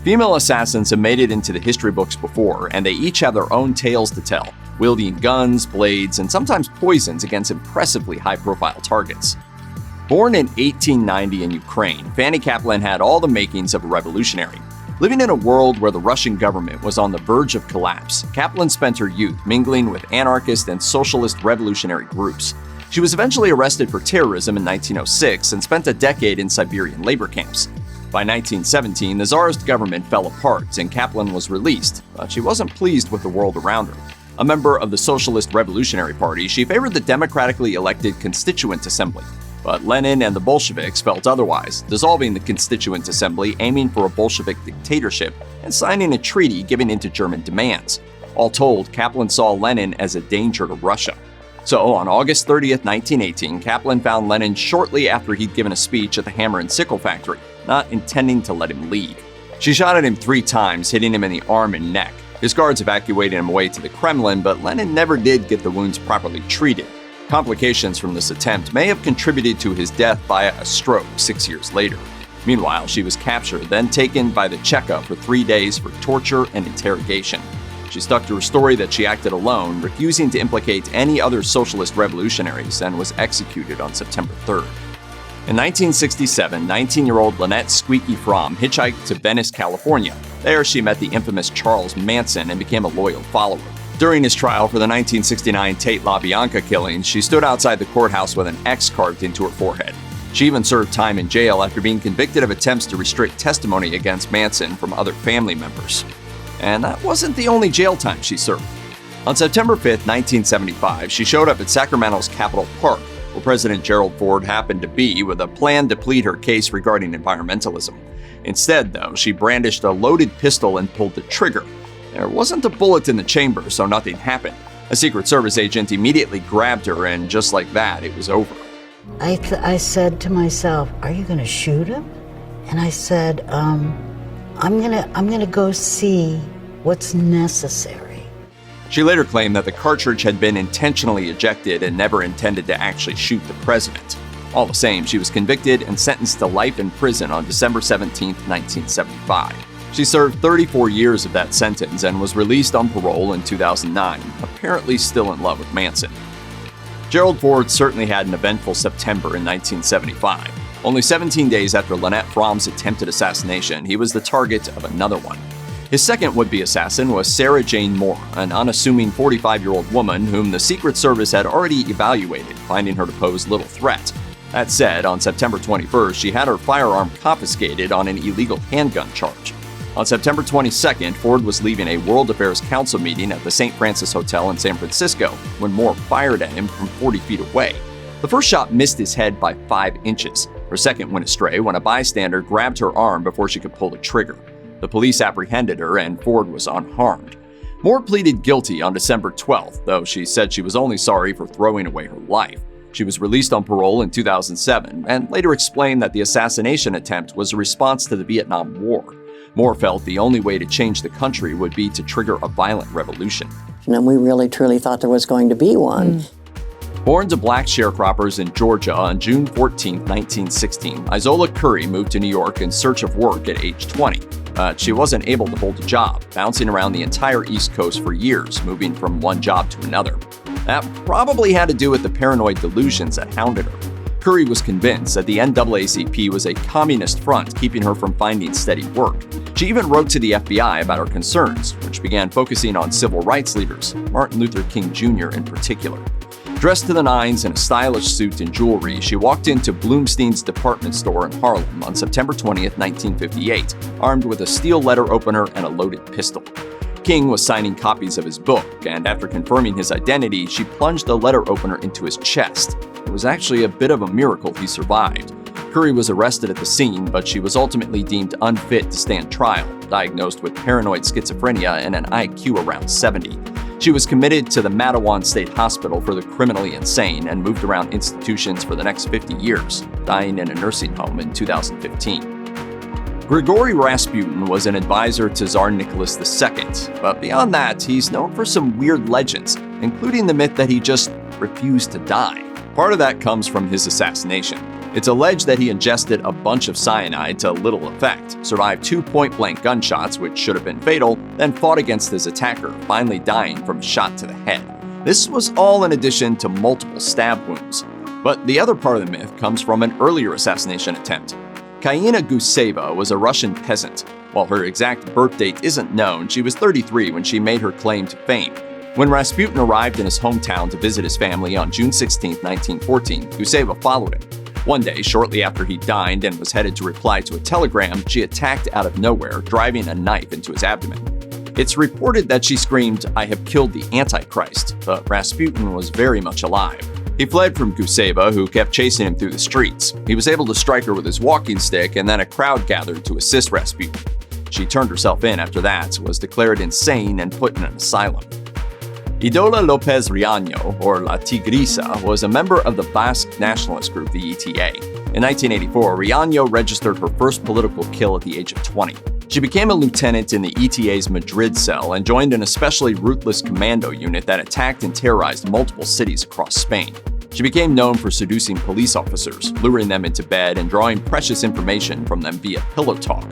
Female assassins have made it into the history books before, and they each have their own tales to tell, wielding guns, blades, and sometimes poisons against impressively high-profile targets. Born in 1890 in Ukraine, Fanny Kaplan had all the makings of a revolutionary. Living in a world where the Russian government was on the verge of collapse, Kaplan spent her youth mingling with anarchist and socialist revolutionary groups. She was eventually arrested for terrorism in 1906 and spent a decade in Siberian labor camps. By 1917, the Tsarist government fell apart and Kaplan was released, but she wasn't pleased with the world around her. A member of the Socialist Revolutionary Party, she favored the democratically elected Constituent Assembly. But Lenin and the Bolsheviks felt otherwise, dissolving the Constituent Assembly, aiming for a Bolshevik dictatorship, and signing a treaty giving in to German demands. All told, Kaplan saw Lenin as a danger to Russia. So, on August 30th, 1918, Kaplan found Lenin shortly after he'd given a speech at the Hammer and Sickle factory, not intending to let him leave. She shot at him 3 times, hitting him in the arm and neck. His guards evacuated him away to the Kremlin, but Lenin never did get the wounds properly treated. Complications from this attempt may have contributed to his death via a stroke 6 years later. Meanwhile, she was captured, then taken by the Cheka for 3 days for torture and interrogation. She stuck to her story that she acted alone, refusing to implicate any other socialist revolutionaries, and was executed on September 3rd. In 1967, 19-year-old Lynette Fromme hitchhiked to Venice, California. There, she met the infamous Charles Manson and became a loyal follower. During his trial for the 1969 Tate LaBianca killings, she stood outside the courthouse with an X carved into her forehead. She even served time in jail after being convicted of attempts to restrict testimony against Manson from other family members. And that wasn't the only jail time she served. On September 5, 1975, she showed up at Sacramento's Capitol Park, where President Gerald Ford happened to be, with a plan to plead her case regarding environmentalism. Instead, though, she brandished a loaded pistol and pulled the trigger. There wasn't a bullet in the chamber, so nothing happened. A Secret Service agent immediately grabbed her, and just like that, it was over. I said to myself, "Are you going to shoot him?" And I said, I'm gonna go see what's necessary. She later claimed that the cartridge had been intentionally ejected and never intended to actually shoot the president. All the same, she was convicted and sentenced to life in prison on December 17, 1975. She served 34 years of that sentence and was released on parole in 2009, apparently still in love with Manson. Gerald Ford certainly had an eventful September in 1975. Only 17 days after Lynette Fromme's attempted assassination, he was the target of another one. His second would-be assassin was Sarah Jane Moore, an unassuming 45-year-old woman whom the Secret Service had already evaluated, finding her to pose little threat. That said, on September 21st, she had her firearm confiscated on an illegal handgun charge. On September 22nd, Ford was leaving a World Affairs Council meeting at the St. Francis Hotel in San Francisco when Moore fired at him from 40 feet away. The first shot missed his head by 5 inches. Her second went astray when a bystander grabbed her arm before she could pull the trigger. The police apprehended her and Ford was unharmed. Moore pleaded guilty on December 12th, though she said she was only sorry for throwing away her life. She was released on parole in 2007 and later explained that the assassination attempt was a response to the Vietnam War. Moore felt the only way to change the country would be to trigger a violent revolution. And we really truly thought there was going to be one. Born to black sharecroppers in Georgia on June 14, 1916, Izola Curry moved to New York in search of work at age 20. But she wasn't able to hold a job, bouncing around the entire East Coast for years, moving from one job to another. That probably had to do with the paranoid delusions that hounded her. Curry was convinced that the NAACP was a communist front keeping her from finding steady work. She even wrote to the FBI about her concerns, which began focusing on civil rights leaders, Martin Luther King Jr. in particular. Dressed to the nines in a stylish suit and jewelry, she walked into Bloomstein's department store in Harlem on September 20th, 1958, armed with a steel letter opener and a loaded pistol. King was signing copies of his book, and after confirming his identity, she plunged the letter opener into his chest. It was actually a bit of a miracle he survived. Curry was arrested at the scene, but she was ultimately deemed unfit to stand trial, diagnosed with paranoid schizophrenia and an IQ around 70. She was committed to the Mattawan State Hospital for the criminally insane and moved around institutions for the next 50 years, dying in a nursing home in 2015. Grigory Rasputin was an advisor to Tsar Nicholas II, but beyond that, he's known for some weird legends, including the myth that he just refused to die. Part of that comes from his assassination. It's alleged that he ingested a bunch of cyanide to little effect, survived 2 point-blank gunshots, which should have been fatal, then fought against his attacker, finally dying from a shot to the head. This was all in addition to multiple stab wounds. But the other part of the myth comes from an earlier assassination attempt. Khioniya Guseva was a Russian peasant. While her exact birth date isn't known, she was 33 when she made her claim to fame. When Rasputin arrived in his hometown to visit his family on June 16, 1914, Guseva followed him. One day, shortly after he dined and was headed to reply to a telegram, she attacked out of nowhere, driving a knife into his abdomen. It's reported that she screamed, "I have killed the Antichrist," but Rasputin was very much alive. He fled from Guseva, who kept chasing him through the streets. He was able to strike her with his walking stick, and then a crowd gathered to assist Rasputin. She turned herself in after that, was declared insane, and put in an asylum. Idoia Lopez Riaño, or La Tigresa, was a member of the Basque nationalist group, the ETA. In 1984, Riaño registered her first political kill at the age of 20. She became a lieutenant in the ETA's Madrid cell and joined an especially ruthless commando unit that attacked and terrorized multiple cities across Spain. She became known for seducing police officers, luring them into bed, and drawing precious information from them via pillow talk.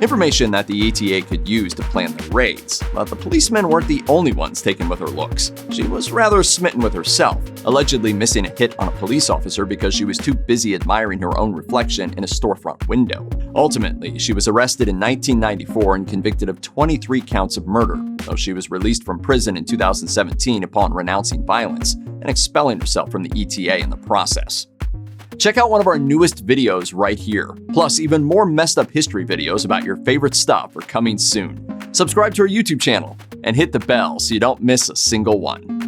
Information that the ETA could use to plan their raids. But the policemen weren't the only ones taken with her looks. She was rather smitten with herself, allegedly missing a hit on a police officer because she was too busy admiring her own reflection in a storefront window. Ultimately, she was arrested in 1994 and convicted of 23 counts of murder, though she was released from prison in 2017 upon renouncing violence and expelling herself from the ETA in the process. Check out one of our newest videos right here. Plus, even more messed up history videos about your favorite stuff are coming soon. Subscribe to our YouTube channel and hit the bell so you don't miss a single one.